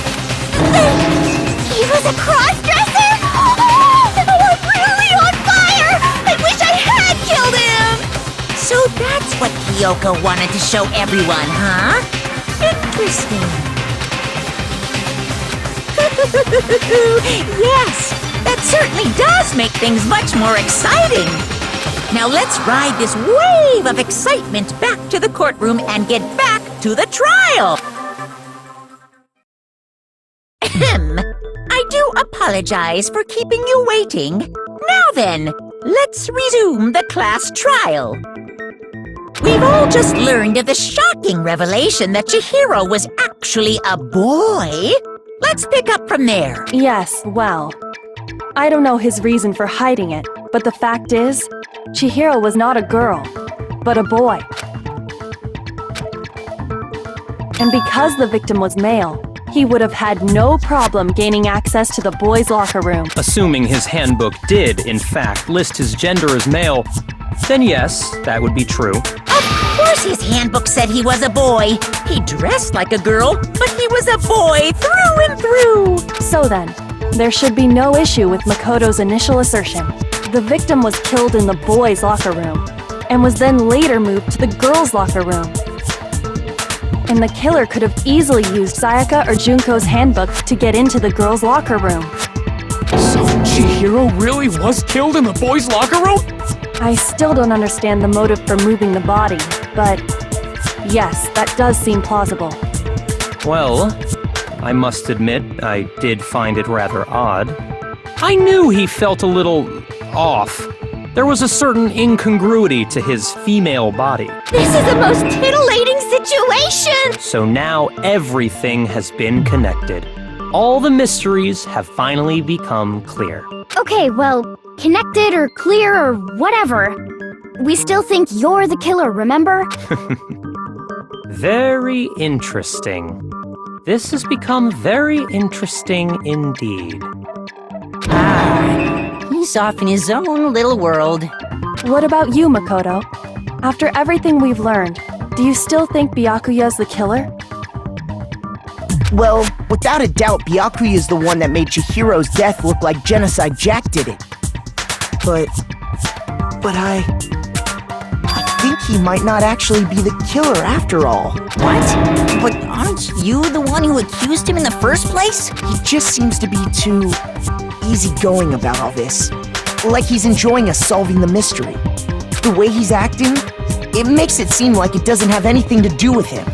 [SPEAKER 8] He was a cross-dresser? Oh, I'm really on fire! I wish I had killed him!
[SPEAKER 2] So that's what Kyoko wanted to show everyone, huh? Interesting. Yes, that certainly does make things much more exciting. Now let's ride this wave of excitement back to the courtroom and get back to the trial. I do apologize for keeping you waiting. Now then, let's resume the class trial. We've all just learned of the shocking revelation that Chihiro was actually a boy. Let's pick up from there.
[SPEAKER 7] Yes, well, I don't know his reason for hiding it, but the fact is, Chihiro was not a girl, but a boy. And because the victim was male, he would have had no problem gaining access to the boys' locker room.
[SPEAKER 9] Assuming his handbook did, in fact, list his gender as male, then yes, that would be true.
[SPEAKER 2] Of course his handbook said he was a boy. He dressed like a girl, but he was a boy through and through.
[SPEAKER 7] So then, there should be no issue with Makoto's initial assertion. The victim was killed in the boys' locker room, and was then later moved to the girls' locker room. And the killer could have easily used Sayaka or Junko's handbook to get into the girls' locker room.
[SPEAKER 5] So Chihiro really was killed in the boys' locker room?
[SPEAKER 7] I still don't understand the motive for moving the body, but yes, that does seem plausible.
[SPEAKER 9] Well, I must admit, I did find it rather odd. I knew he felt a little off. There was a certain incongruity to his female body.
[SPEAKER 8] This is the most titillating situation!
[SPEAKER 9] So now everything has been connected. All the mysteries have finally become clear.
[SPEAKER 8] Okay, well, connected or clear or whatever. We still think you're the killer, remember?
[SPEAKER 9] Very interesting. This has become very interesting indeed.
[SPEAKER 2] He's off in his own little world.
[SPEAKER 7] What about you, Makoto? After everything we've learned, do you still think Byakuya's the killer?
[SPEAKER 6] Well, without a doubt, Byakuya is the one that made Chihiro's death look like Genocide Jack did it. But I think he might not actually be the killer after all.
[SPEAKER 2] What? But aren't you the one who accused him in the first place?
[SPEAKER 6] He just seems to be too easygoing about all this. Like he's enjoying us solving the mystery. The way he's acting, it makes it seem like it doesn't have anything to do with him.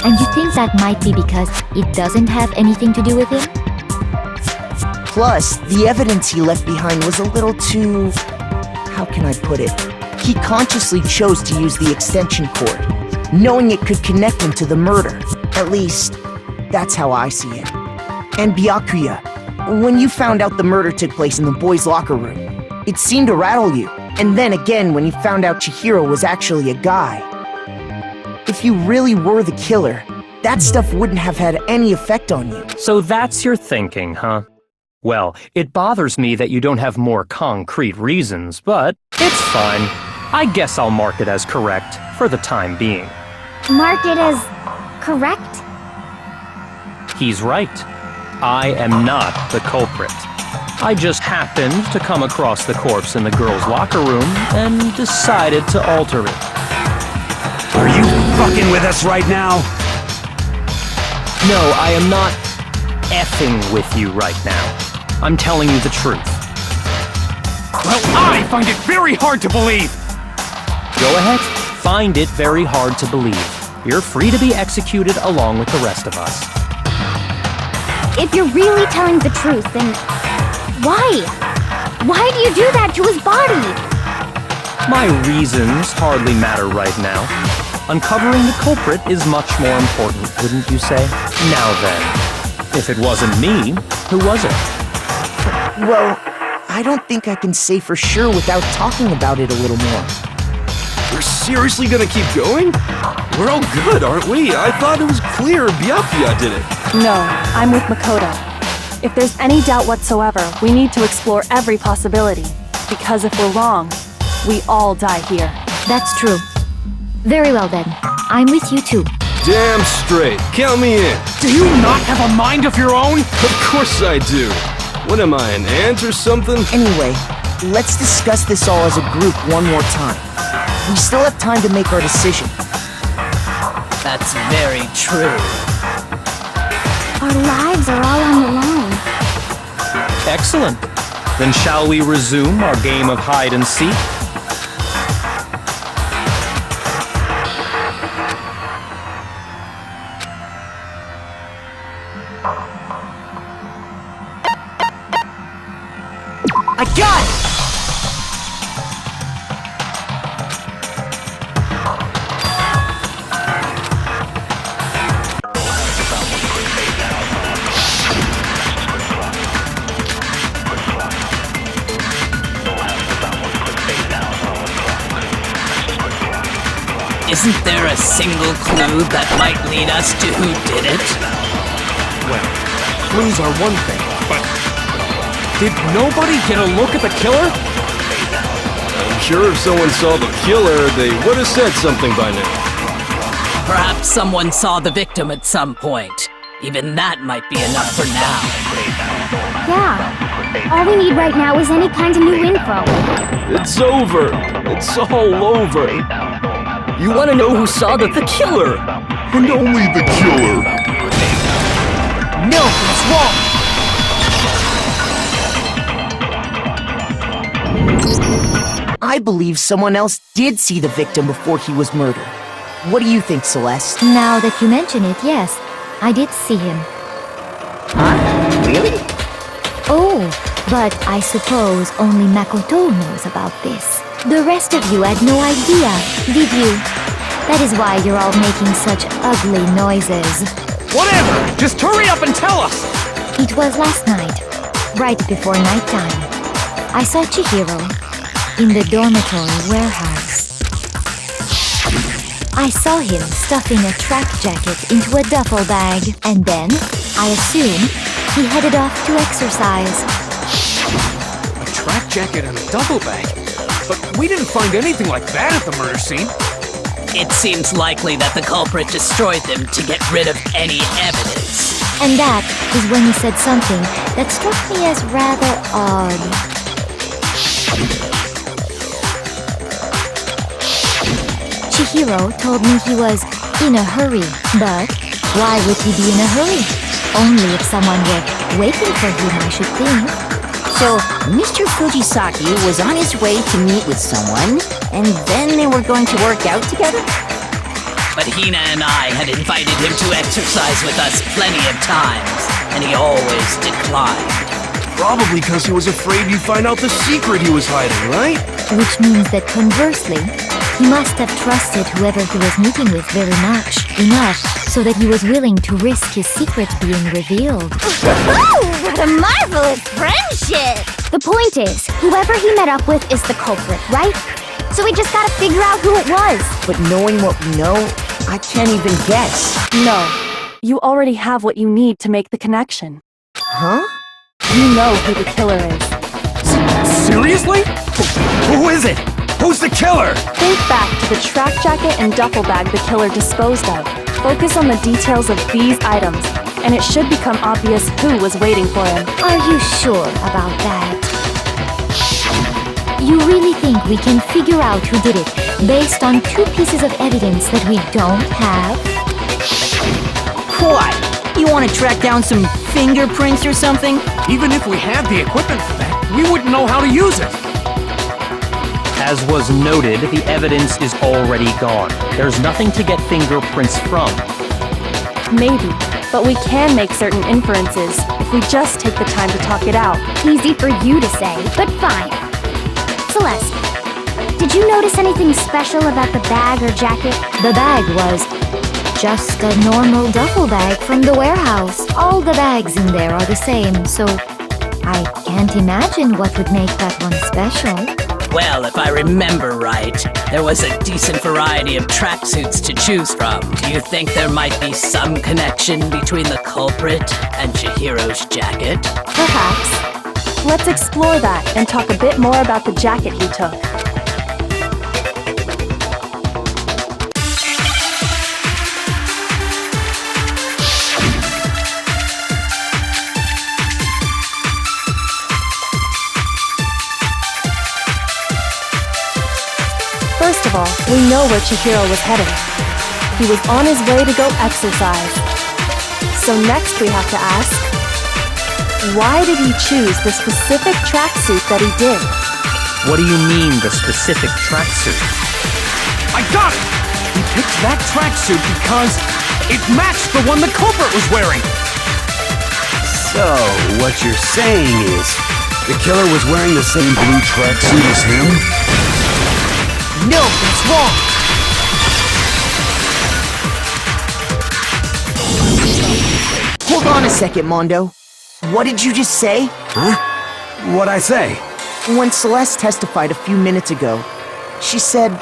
[SPEAKER 11] And you think that might be because it doesn't have anything to do with him?
[SPEAKER 6] Plus, the evidence he left behind was a little too... how can I put it? He consciously chose to use the extension cord, knowing it could connect him to the murder. At least, that's how I see it. And Byakuya, when you found out the murder took place in the boys' locker room, it seemed to rattle you. And then again when you found out Chihiro was actually a guy. If you really were the killer, that stuff wouldn't have had any effect on you.
[SPEAKER 9] So that's your thinking, huh? Well, it bothers me that you don't have more concrete reasons, but it's fine. I guess I'll mark it as correct for the time being.
[SPEAKER 8] Mark it as correct?
[SPEAKER 9] He's right. I am not the culprit. I just happened to come across the corpse in the girls' locker room and decided to alter it.
[SPEAKER 1] Are you fucking with us right now?
[SPEAKER 9] No, I am not effing with you right now. I'm telling you the truth.
[SPEAKER 12] Well, I find it very hard to believe!
[SPEAKER 9] Go ahead, find it very hard to believe. You're free to be executed along with the rest of us.
[SPEAKER 8] If you're really telling the truth, then why? Why do you do that to his body?
[SPEAKER 9] My reasons hardly matter right now. Uncovering the culprit is much more important, wouldn't you say? Now then, if it wasn't me, who was it?
[SPEAKER 6] Well, I don't think I can say for sure without talking about it a little more.
[SPEAKER 4] We're seriously gonna keep going? We're all good, aren't we? I thought it was clear Byakuya did it.
[SPEAKER 7] No, I'm with Makoto. If there's any doubt whatsoever, we need to explore every possibility. Because if we're wrong, we all die here.
[SPEAKER 11] That's true. Very well then. I'm with you too.
[SPEAKER 4] Damn straight. Count me in.
[SPEAKER 12] Do you not have a mind of your own?
[SPEAKER 4] Of course I do. What am I, an ant or something?
[SPEAKER 6] Anyway, let's discuss this all as a group one more time. We still have time to make our decision.
[SPEAKER 3] That's very true.
[SPEAKER 8] Our lives are all on the line.
[SPEAKER 9] Excellent. Then shall we resume our game of hide and seek?
[SPEAKER 6] I got it!
[SPEAKER 3] Isn't there a single clue that might lead us to who did it?
[SPEAKER 5] Well, clues are one thing, but did nobody get a look at the killer?
[SPEAKER 4] I'm sure if someone saw the killer, they would have said something by now.
[SPEAKER 3] Perhaps someone saw the victim at some point. Even that might be enough for now.
[SPEAKER 8] Yeah. All we need right now is any kind of new info.
[SPEAKER 4] It's over. It's all over.
[SPEAKER 12] You want to know who saw the killer?
[SPEAKER 4] And only the killer.
[SPEAKER 6] No, it's wrong! I believe someone else did see the victim before he was murdered. What do you think, Celeste?
[SPEAKER 11] Now that you mention it, yes, I did see him.
[SPEAKER 6] Huh? Really?
[SPEAKER 11] Oh, but I suppose only Makoto knows about this. The rest of you had no idea, did you? That is why you're all making such ugly noises.
[SPEAKER 12] Whatever! Just hurry up and tell us!
[SPEAKER 11] It was last night, right before nighttime. I saw Chihiro in the dormitory warehouse. I saw him stuffing a track jacket into a duffel bag, and then, I assume, he headed off to exercise.
[SPEAKER 5] A track jacket and a duffel bag? But we didn't find anything like that at the murder scene.
[SPEAKER 3] It seems likely that the culprit destroyed them to get rid of any evidence.
[SPEAKER 11] And that is when he said something that struck me as rather odd. Chihiro told me he was in a hurry, but why would he be in a hurry? Only if someone were waiting for him, I should think.
[SPEAKER 2] So, Mr. Fujisaki was on his way to meet with someone, and then they were going to work out together?
[SPEAKER 3] But Hina and I had invited him to exercise with us plenty of times, and he always declined.
[SPEAKER 4] Probably because he was afraid you'd find out the secret he was hiding, right?
[SPEAKER 11] Which means that conversely, he must have trusted whoever he was meeting with very much, enough so that he was willing to risk his secret being revealed.
[SPEAKER 8] What a marvelous friendship! The point is, whoever he met up with is the culprit, right? So we just gotta figure out who it was.
[SPEAKER 6] But knowing what we know, I can't even guess.
[SPEAKER 7] No, you already have what you need to make the connection.
[SPEAKER 6] Huh?
[SPEAKER 7] you know who the killer is.
[SPEAKER 1] Seriously? Who is it? Who's the killer?
[SPEAKER 7] Think back to the track jacket and duffel bag the killer disposed of. Focus on the details of these items, and it should become obvious who was waiting for him.
[SPEAKER 11] Are you sure about that? You really think we can figure out who did it based on 2 pieces of evidence that we don't have?
[SPEAKER 12] What? You want to track down some fingerprints or something?
[SPEAKER 5] Even if we had the equipment for that, we wouldn't know how to use it.
[SPEAKER 9] As was noted, the evidence is already gone. There's nothing to get fingerprints from.
[SPEAKER 7] Maybe, but we can make certain inferences if we just take the time to talk it out.
[SPEAKER 8] Easy for you to say, but fine. Celeste, did you notice anything special about the bag or jacket?
[SPEAKER 11] The bag was just a normal duffel bag from the warehouse. All the bags in there are the same, so I can't imagine what would make that one special.
[SPEAKER 3] Well, if I remember right, there was a decent variety of tracksuits to choose from. Do you think there might be some connection between the culprit and Chihiro's jacket?
[SPEAKER 7] Perhaps. Let's explore that and talk a bit more about the jacket he took. First of all, we know where Chihiro was headed. He was on his way to go exercise. So next we have to ask, why did he choose the specific tracksuit that he did?
[SPEAKER 9] What do you mean, the specific tracksuit?
[SPEAKER 5] I got it! He picked that tracksuit because it matched the one the culprit was wearing.
[SPEAKER 1] So, what you're saying is, the killer was wearing the same blue tracksuit as him?
[SPEAKER 6] No, that's wrong! Hold on a second, Mondo. What did you just say?
[SPEAKER 1] Huh? What'd I say?
[SPEAKER 6] When Celeste testified a few minutes ago, she said...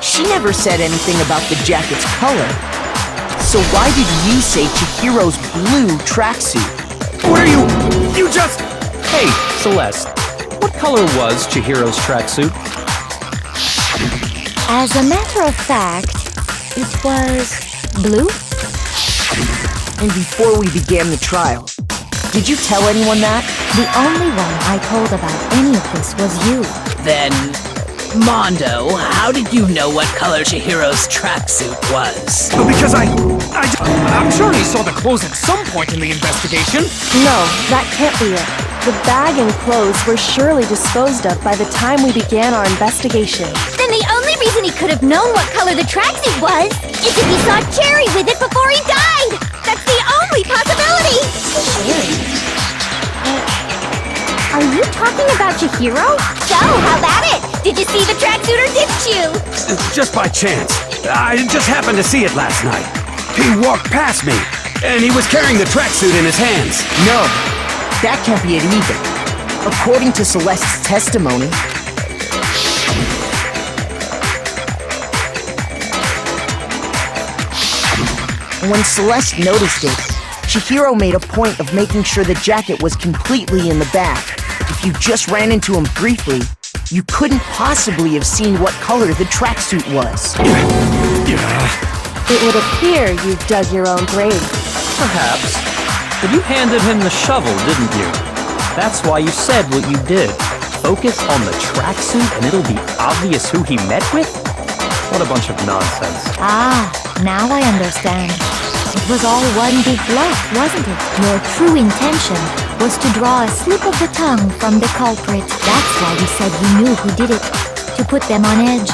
[SPEAKER 6] She never said anything about the jacket's color. So why did you say Chihiro's blue tracksuit?
[SPEAKER 1] What are you just...
[SPEAKER 9] Hey, Celeste, what color was Chihiro's tracksuit?
[SPEAKER 11] As a matter of fact, it was blue.
[SPEAKER 6] And before we began the trial, did you tell anyone that?
[SPEAKER 11] The only one I told about any of this was you.
[SPEAKER 3] Then, Mondo, how did you know what color Chihiro's tracksuit was?
[SPEAKER 1] Because
[SPEAKER 5] I'm sure he saw the clothes at some point in the investigation.
[SPEAKER 7] No, that can't be it. The bag and clothes were surely disposed of by the time we began our investigation.
[SPEAKER 8] Then the only reason he could have known what color the tracksuit was is if he saw Cherry with it before he died! That's the only possibility!
[SPEAKER 11] Cherry?
[SPEAKER 8] Are you talking about Chihiro? So, how about it? Did you see the tracksuit or didn't you?
[SPEAKER 1] just by chance. I just happened to see it last night. He walked past me, and he was carrying the tracksuit in his hands.
[SPEAKER 6] No, that can't be it either. According to Celeste's testimony, when Celeste noticed it, Chihiro made a point of making sure the jacket was completely in the bag. If you just ran into him briefly, you couldn't possibly have seen what color the tracksuit was.
[SPEAKER 7] It would appear you dug your own grave.
[SPEAKER 9] Perhaps. But you handed him the shovel, didn't you? That's why you said what you did. Focus on the tracksuit and it'll be obvious who he met with? What a bunch of nonsense.
[SPEAKER 11] Ah, now I understand. It was all one big bluff, wasn't it? Your true intention was to draw a slip of the tongue from the culprit. That's why you said you knew who did it. To put them on edge.